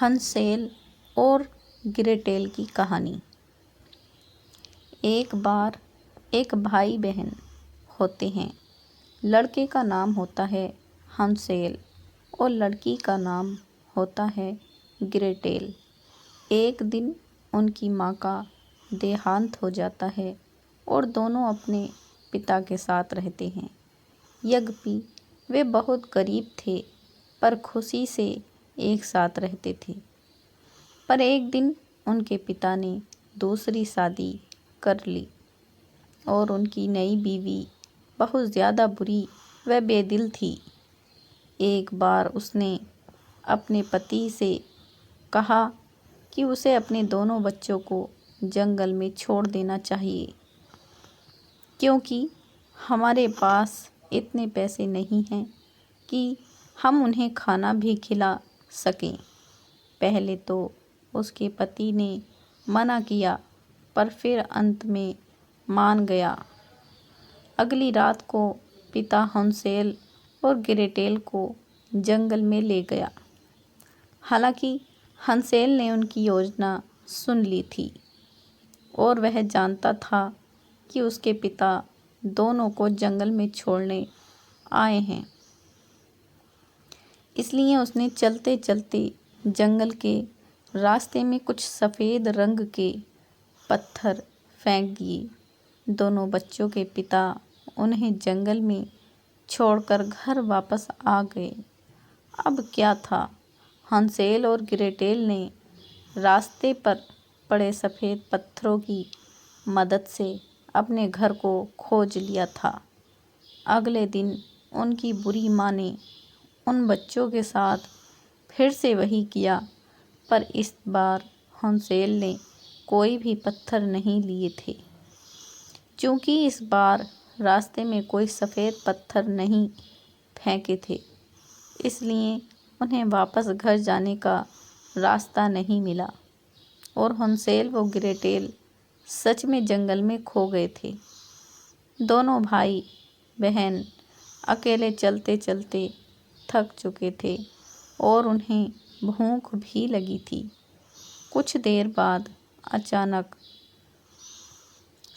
हंसेल और ग्रेटेल की कहानी। एक बार एक भाई बहन होते हैं। लड़के का नाम होता है हंसेल और लड़की का नाम होता है ग्रेटेल। एक दिन उनकी माँ का देहांत हो जाता है और दोनों अपने पिता के साथ रहते हैं। यद्यपि वे बहुत गरीब थे पर खुशी से एक साथ रहते थे। पर एक दिन उनके पिता ने दूसरी शादी कर ली और उनकी नई बीवी बहुत ज़्यादा बुरी व बेदिल थी। एक बार उसने अपने पति से कहा कि उसे अपने दोनों बच्चों को जंगल में छोड़ देना चाहिए, क्योंकि हमारे पास इतने पैसे नहीं हैं कि हम उन्हें खाना भी खिला सकें। पहले तो उसके पति ने मना किया पर फिर अंत में मान गया। अगली रात को पिता हंसेल और ग्रेटेल को जंगल में ले गया। हालांकि हंसेल ने उनकी योजना सुन ली थी और वह जानता था कि उसके पिता दोनों को जंगल में छोड़ने आए हैं। इसलिए उसने चलते चलते जंगल के रास्ते में कुछ सफ़ेद रंग के पत्थर फेंक दिए। दोनों बच्चों के पिता उन्हें जंगल में छोड़कर घर वापस आ गए। अब क्या था, हंसेल और ग्रेटेल ने रास्ते पर पड़े सफ़ेद पत्थरों की मदद से अपने घर को खोज लिया था। अगले दिन उनकी बुरी माँ ने उन बच्चों के साथ फिर से वही किया, पर इस बार हंसेल ने कोई भी पत्थर नहीं लिए थे। क्योंकि इस बार रास्ते में कोई सफ़ेद पत्थर नहीं फेंके थे, इसलिए उन्हें वापस घर जाने का रास्ता नहीं मिला और हंसेल व ग्रेटेल सच में जंगल में खो गए थे। दोनों भाई बहन अकेले चलते चलते थक चुके थे और उन्हें भूख भी लगी थी। कुछ देर बाद अचानक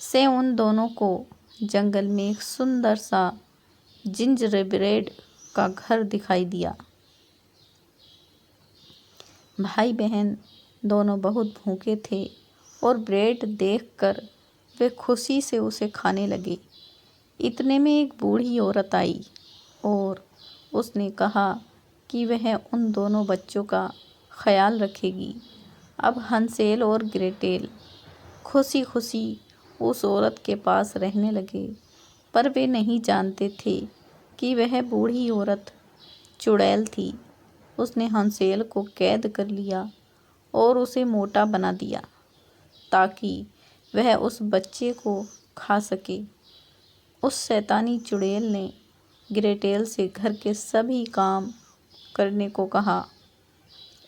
से उन दोनों को जंगल में एक सुंदर सा जिंजरब्रेड का घर दिखाई दिया। भाई बहन दोनों बहुत भूखे थे और ब्रेड देखकर वे खुशी से उसे खाने लगे। इतने में एक बूढ़ी औरत आई और उसने कहा कि वह उन दोनों बच्चों का ख्याल रखेगी। अब हंसेल और ग्रेटेल खुशी खुशी उस औरत के पास रहने लगे, पर वे नहीं जानते थे कि वह बूढ़ी औरत चुड़ैल थी। उसने हंसेल को कैद कर लिया और उसे मोटा बना दिया ताकि वह उस बच्चे को खा सके। उस शैतानी चुड़ैल ने ग्रेटेल से घर के सभी काम करने को कहा।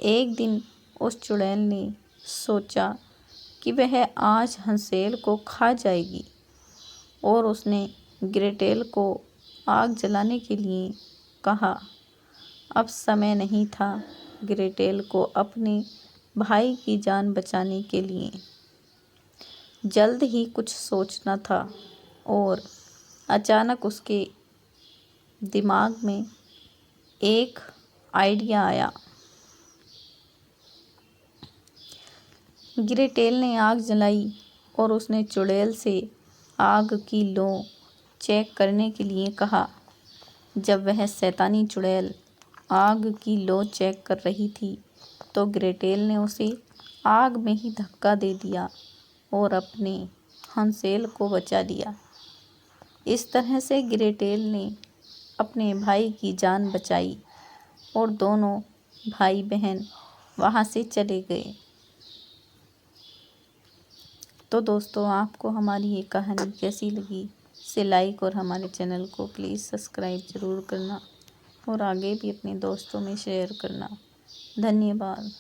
एक दिन उस चुड़ैल ने सोचा कि वह आज हंसेल को खा जाएगी और उसने ग्रेटेल को आग जलाने के लिए कहा। अब समय नहीं था ग्रेटेल को अपने भाई की जान बचाने के लिए। जल्द ही कुछ सोचना था और अचानक उसके दिमाग में एक आइडिया आया। ग्रेटेल ने आग जलाई और उसने चुड़ैल से आग की लौ चेक करने के लिए कहा। जब वह शैतानी चुड़ैल आग की लौ चेक कर रही थी तो ग्रेटेल ने उसे आग में ही धक्का दे दिया और अपने हंसेल को बचा लिया। इस तरह से ग्रेटेल ने अपने भाई की जान बचाई और दोनों भाई बहन वहाँ से चले गए। तो दोस्तों, आपको हमारी ये कहानी कैसी लगी इसे लाइक और हमारे चैनल को प्लीज़ सब्सक्राइब ज़रूर करना और आगे भी अपने दोस्तों में शेयर करना। धन्यवाद।